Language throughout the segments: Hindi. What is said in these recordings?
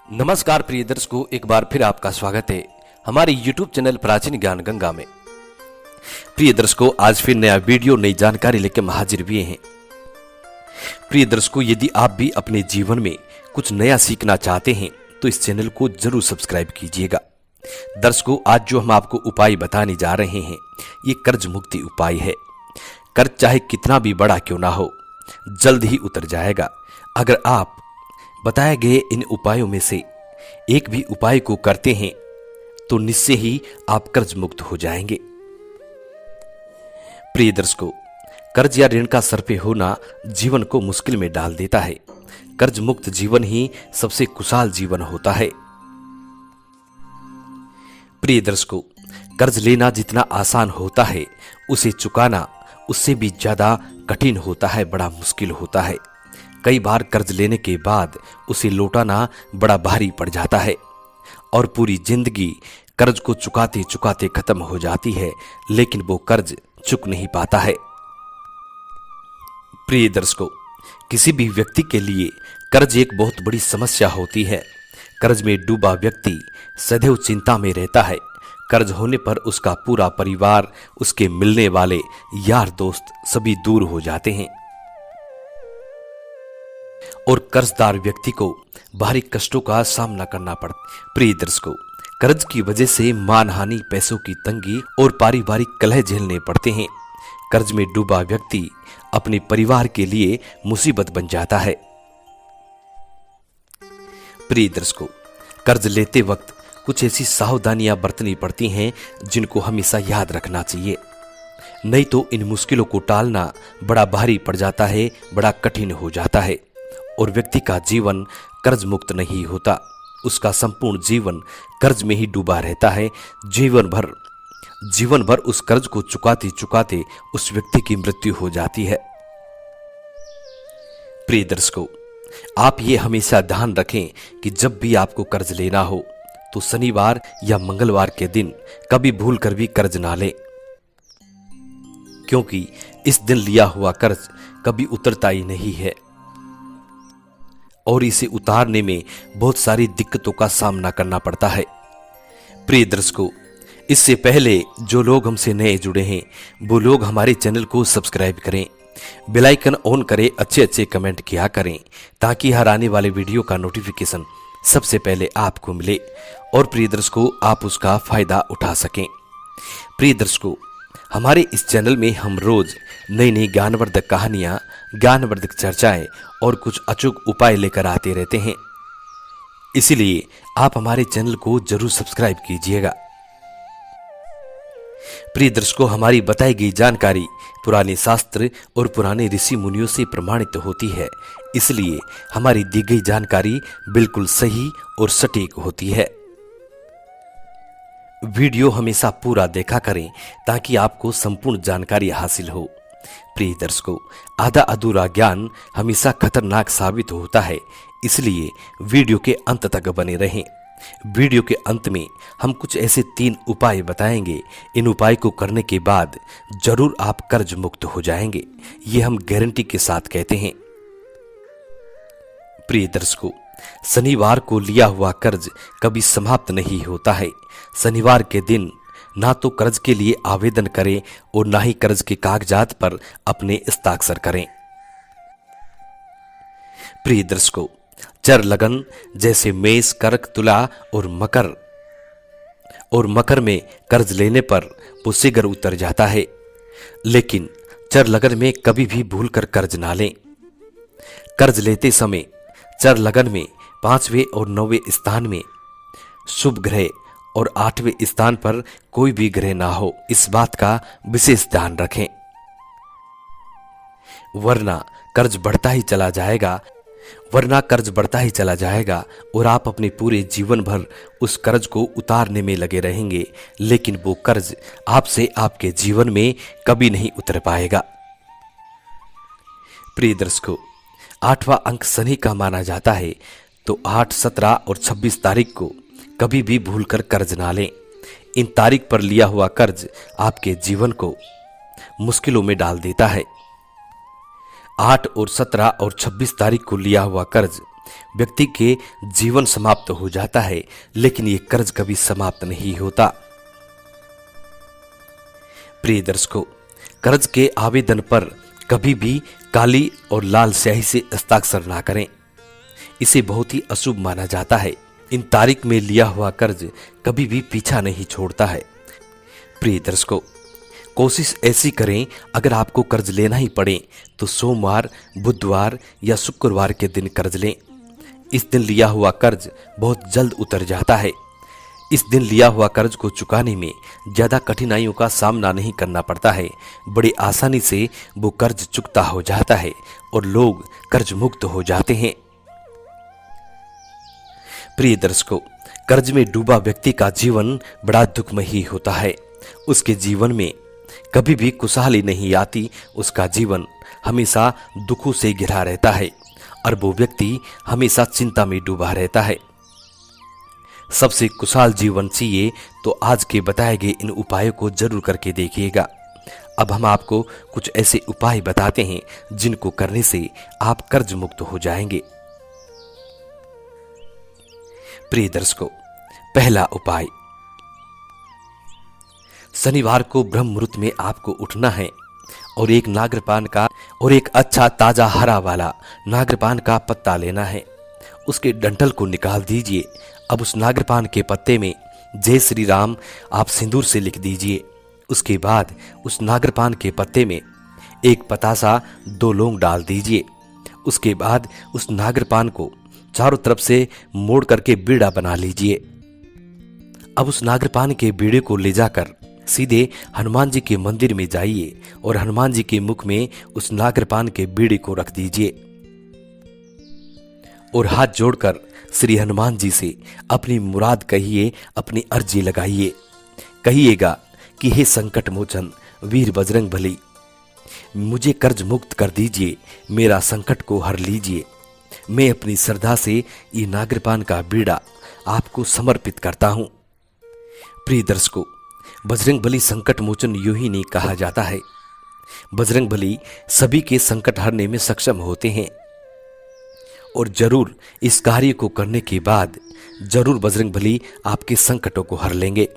नमस्कार प्रिय दर्शकों, एक बार फिर आपका स्वागत है हमारे YouTube चैनल प्राचीन ज्ञान गंगा में। प्रिय दर्शकों, आज फिर नया वीडियो नई जानकारी लेकर हम हाजिर हुए हैं। प्रिय दर्शकों, यदि आप भी अपने जीवन में कुछ नया सीखना चाहते हैं तो इस चैनल को जरूर सब्सक्राइब कीजिएगा। दर्शकों, आज जो हम आपको उपाय बताने जा रहे हैं ये कर्ज मुक्ति उपाय है। कर्ज चाहे कितना भी बड़ा क्यों ना हो, जल्द ही उतर जाएगा अगर आप बताए गए इन उपायों में से एक भी उपाय को करते हैं तो निश्चय ही आप कर्ज मुक्त हो जाएंगे। प्रिय दर्शकों, कर्ज या ऋण का सर पे होना जीवन को मुश्किल में डाल देता है। कर्ज मुक्त जीवन ही सबसे खुशहाल जीवन होता है। प्रिय दर्शकों, कर्ज लेना जितना आसान होता है उसे चुकाना उससे भी ज्यादा कठिन होता है, बड़ा मुश्किल होता है। कई बार कर्ज लेने के बाद उसे लौटाना बड़ा भारी पड़ जाता है और पूरी जिंदगी कर्ज को चुकाते चुकाते खत्म हो जाती है, लेकिन वो कर्ज चुक नहीं पाता है। प्रिय दर्शकों, किसी भी व्यक्ति के लिए कर्ज एक बहुत बड़ी समस्या होती है। कर्ज में डूबा व्यक्ति सदैव चिंता में रहता है। कर्ज होने पर उसका पूरा परिवार, उसके मिलने वाले यार दोस्त सभी दूर हो जाते हैं और कर्जदार व्यक्ति को भारी कष्टों का सामना करना पड़ता। प्रिय दर्शकों, कर्ज की वजह से मानहानि, पैसों की तंगी और पारिवारिक कलह झेलने पड़ते हैं। कर्ज में डूबा व्यक्ति अपने परिवार के लिए मुसीबत बन जाता है। प्रिय दर्शकों, कर्ज लेते वक्त कुछ ऐसी सावधानियां बरतनी पड़ती हैं जिनको हमेशा याद रखना चाहिए, नहीं तो इन मुश्किलों को टालना बड़ा भारी पड़ जाता है, बड़ा कठिन हो जाता है और व्यक्ति का जीवन कर्ज मुक्त नहीं होता। उसका संपूर्ण जीवन कर्ज में ही डूबा रहता है। जीवन भर उस कर्ज को चुकाते चुकाते उस व्यक्ति की मृत्यु हो जाती है। प्रिय दर्शकों, आप ये हमेशा ध्यान रखें कि जब भी आपको कर्ज लेना हो तो शनिवार या मंगलवार के दिन कभी भूल कर भी कर्ज ना लें, क्योंकि इस दिन लिया हुआ कर्ज कभी उतरता ही नहीं है और इसे उतारने में बहुत सारी दिक्कतों का सामना करना पड़ता है। प्रिय दर्शकों, इससे पहले जो लोग हमसे नए जुड़े हैं वो लोग हमारे चैनल को सब्सक्राइब करें, बेल आइकन ऑन करें, अच्छे अच्छे कमेंट किया करें ताकि हर आने वाले वीडियो का नोटिफिकेशन सबसे पहले आपको मिले और प्रिय दर्शकों आप उसका फायदा उठा सकें। प्रिय दर्शकों, हमारे इस चैनल में हम रोज नई नई ज्ञानवर्धक कहानियां, ज्ञानवर्धक चर्चाएं और कुछ अचूक उपाय लेकर आते रहते हैं, इसलिए आप हमारे चैनल को जरूर सब्सक्राइब कीजिएगा। प्रिय दर्शकों, हमारी बताई गई जानकारी पुराने शास्त्र और पुराने ऋषि मुनियों से प्रमाणित होती है, इसलिए हमारी दी गई जानकारी बिल्कुल सही और सटीक होती है। वीडियो हमेशा पूरा देखा करें ताकि आपको संपूर्ण जानकारी हासिल हो। प्रिय दर्शकों, आधा अधूरा ज्ञान हमेशा खतरनाक साबित होता है, इसलिए वीडियो के अंत तक बने रहें। वीडियो के अंत में हम कुछ ऐसे 3 उपाय बताएंगे। इन उपाय को करने के बाद जरूर आप कर्ज मुक्त हो जाएंगे, ये हम गारंटी के साथ कहते हैं। प्रिय दर्शकों, शनिवार को लिया हुआ कर्ज कभी समाप्त नहीं होता है। शनिवार के दिन ना तो कर्ज के लिए आवेदन करें और ना ही कर्ज के कागजात पर अपने हस्ताक्षर करें। प्रिय दर्शकों, चर लगन जैसे मेष, कर्क, तुला और मकर में कर्ज लेने पर वो शीघ्र उतर जाता है, लेकिन चर लगन में कभी भी भूलकर कर्ज ना लें। कर्ज लेते समय चर लगन में 5वें और 9वें स्थान में शुभ ग्रह और 8वें स्थान पर कोई भी ग्रह ना हो, इस बात का विशेष ध्यान रखें, वरना कर्ज बढ़ता ही चला जाएगा और आप अपने पूरे जीवन भर उस कर्ज को उतारने में लगे रहेंगे, लेकिन वो कर्ज आपसे आपके जीवन में कभी नहीं उतर पाएगा। प्रिय दर्शकों, 8वां अंक शनि का माना जाता है, तो 8, 17 और 26 तारीख को कभी भी भूलकर कर्ज ना लें। इन तारीख पर लिया हुआ कर्ज आपके जीवन को मुश्किलों में डाल देता है। 8 और 17 और 26 तारीख को लिया हुआ कर्ज व्यक्ति के जीवन समाप्त हो जाता है, लेकिन ये कर्ज कभी समाप्त नहीं होता। प्रिय दर्शकों, कर्ज के आवेदन पर कभी भी काली और लाल स्याही से हस्ताक्षर ना करें। इसे बहुत ही अशुभ माना जाता है। इन तारीख में लिया हुआ कर्ज कभी भी पीछा नहीं छोड़ता है। प्रिय दर्शकों, कोशिश ऐसी करें, अगर आपको कर्ज लेना ही पड़े तो सोमवार, बुधवार या शुक्रवार के दिन कर्ज लें। इस दिन लिया हुआ कर्ज बहुत जल्द उतर जाता है। इस दिन लिया हुआ कर्ज को चुकाने में ज्यादा कठिनाइयों का सामना नहीं करना पड़ता है। बड़ी आसानी से वो कर्ज चुकता हो जाता है और लोग कर्ज मुक्त हो जाते हैं। प्रिय दर्शकों, कर्ज में डूबा व्यक्ति का जीवन बड़ा दुखमयी होता है। उसके जीवन में कभी भी खुशहाली नहीं आती। उसका जीवन हमेशा दुखों से घिरा रहता है और वो व्यक्ति हमेशा चिंता में डूबा रहता है। सबसे खुशहाल जीवन चाहिए तो आज के बताए गए इन उपायों को जरूर करके देखिएगा। अब हम आपको कुछ ऐसे उपाय बताते हैं जिनको करने से आप कर्ज मुक्त हो जाएंगे। प्रिय दर्शकों, पहला उपाय, शनिवार को ब्रह्म मुहूर्त में आपको उठना है और एक नागरपान का और एक अच्छा ताजा हरा वाला नागरपान का पत्ता लेना है। उसके डंठल को निकाल दीजिए। अब उस नागरपान के पत्ते में जय श्री राम आप सिंदूर से लिख दीजिए। उसके बाद उस नागरपान के पत्ते में एक पतासा, 2 लौंग डाल दीजिए। उसके बाद उस नागरपान को चारों तरफ से मोड़ करके बीड़ा बना लीजिए। अब उस नागरपान के बीड़े को ले जाकर सीधे हनुमान जी के मंदिर में जाइए और हनुमान जी के मुख में उस नागरपान के बीड़े को रख दीजिए और हाथ जोड़कर श्री हनुमान जी से अपनी मुराद कहिए, अपनी अर्जी लगाइए। कहिएगा कि हे संकट मोचन वीर बजरंग बली, मुझे कर्ज मुक्त कर दीजिए, मेरा संकट को हर लीजिए। मैं अपनी श्रद्धा से ये नागरपान का बीड़ा आपको समर्पित करता हूं। प्रिय दर्शकों, बजरंग बली संकट मोचन यूं ही नहीं कहा जाता है। बजरंग बली सभी के संकट हरने में सक्षम होते हैं और जरूर इस कार्य को करने के बाद जरूर बजरंग बली आपके संकटों को हर लेंगे।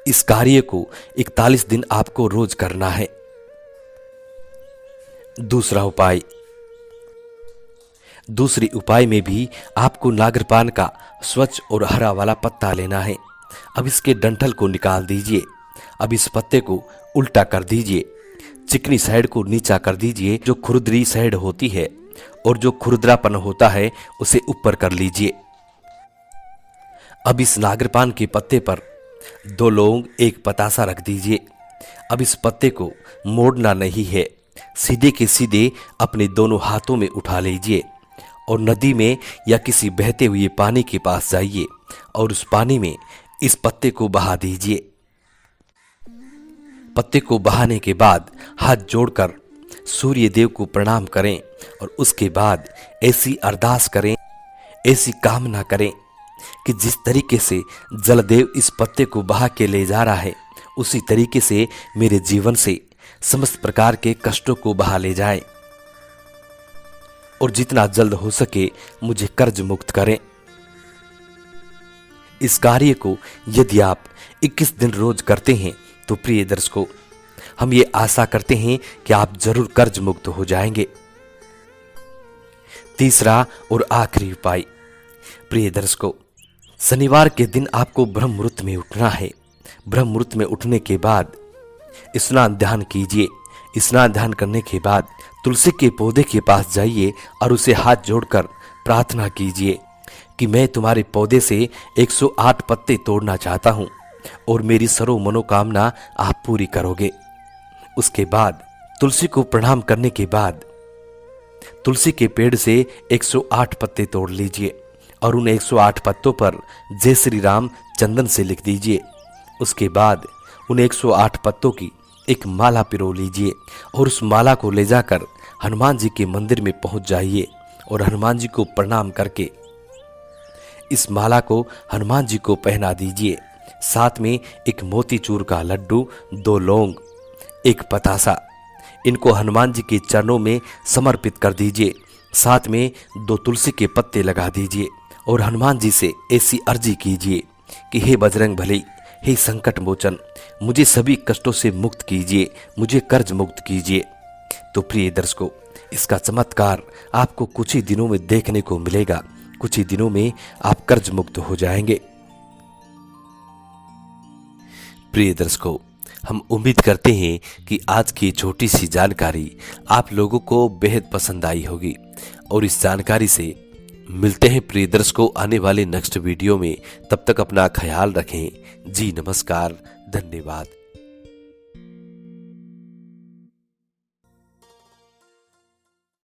इस कार्य को 41 दिन आपको रोज करना है। दूसरा उपाय, दूसरी उपाय में भी आपको नागरपान का स्वच्छ और हरा वाला पत्ता लेना है। अब इसके डंठल को निकाल दीजिए। अब इस पत्ते को उल्टा कर दीजिए। चिकनी साइड को नीचा कर दीजिए, जो खुरदरी साइड होती है, और जो खुरदरापन होता है उसे ऊपर कर लीजिए। अब इस नागरपान के पत्ते पर 2 लौंग, 1 पतासा रख दीजिए। अब इस पत्ते को मोड़ना नहीं है, सीधे के सीधे अपने दोनों हाथों में उठा लीजिए और नदी में या किसी बहते हुए पानी के पास जाइए और उस पानी में इस पत्ते को बहा दीजिए। पत्ते को बहाने के बाद हाथ जोड़कर सूर्य देव को प्रणाम करें और उसके बाद ऐसी अरदास करें, ऐसी कामना करें कि जिस तरीके से जलदेव इस पत्ते को बहा के ले जा रहा है, उसी तरीके से मेरे जीवन से समस्त प्रकार के कष्टों को बहा ले जाए और जितना जल्द हो सके मुझे कर्ज मुक्त करें। इस कार्य को यदि आप 21 दिन रोज करते हैं तो प्रिय दर्शकों, हम ये आशा करते हैं कि आप जरूर कर्ज मुक्त हो जाएंगे। तीसरा और आखिरी उपाय, प्रिय दर्शकों, शनिवार के दिन आपको ब्रह्म मुहूर्त में उठना है। ब्रह्म मुहूर्त में उठने के बाद स्नान ध्यान कीजिए। स्नान ध्यान करने के बाद तुलसी के पौधे के पास जाइए और उसे हाथ जोड़कर प्रार्थना कीजिए कि मैं तुम्हारे पौधे से 108 पत्ते तोड़ना चाहता हूं और मेरी सर्व मनोकामना आप पूरी करोगे। उसके बाद तुलसी को प्रणाम करने के बाद तुलसी के पेड़ से 108 पत्ते तोड़ लीजिए और उन 108 पत्तों पर जय श्री राम चंदन से लिख दीजिए। उसके बाद उन 108 पत्तों की एक माला पिरो लीजिए और उस माला को ले जाकर हनुमान जी के मंदिर में पहुंच जाइए और हनुमान जी को प्रणाम करके इस माला को हनुमान जी को पहना दीजिए। साथ में एक मोतीचूर का लड्डू, 2 लौंग, 1 पतासा, इनको हनुमान जी के चरणों में समर्पित कर दीजिए साथ में 2 तुलसी के पत्ते लगा दीजिए और हनुमान जी से ऐसी अर्जी कीजिए कि हे बजरंग भले, हे संकट मोचन, मुझे सभी कष्टों से मुक्त कीजिए, मुझे कर्ज मुक्त कीजिए। तो प्रिय दर्शकों, इसका चमत्कार आपको कुछ ही दिनों में देखने को मिलेगा। कुछ ही दिनों में आप कर्ज मुक्त हो जाएंगे। प्रिय दर्शकों, हम उम्मीद करते हैं कि आज की छोटी सी जानकारी आप लोगों को बेहद पसंद आई होगी और इस जानकारी से मिलते हैं प्रिय दर्शकों आने वाले नेक्स्ट वीडियो में। तब तक अपना ख्याल रखें। जी नमस्कार, धन्यवाद।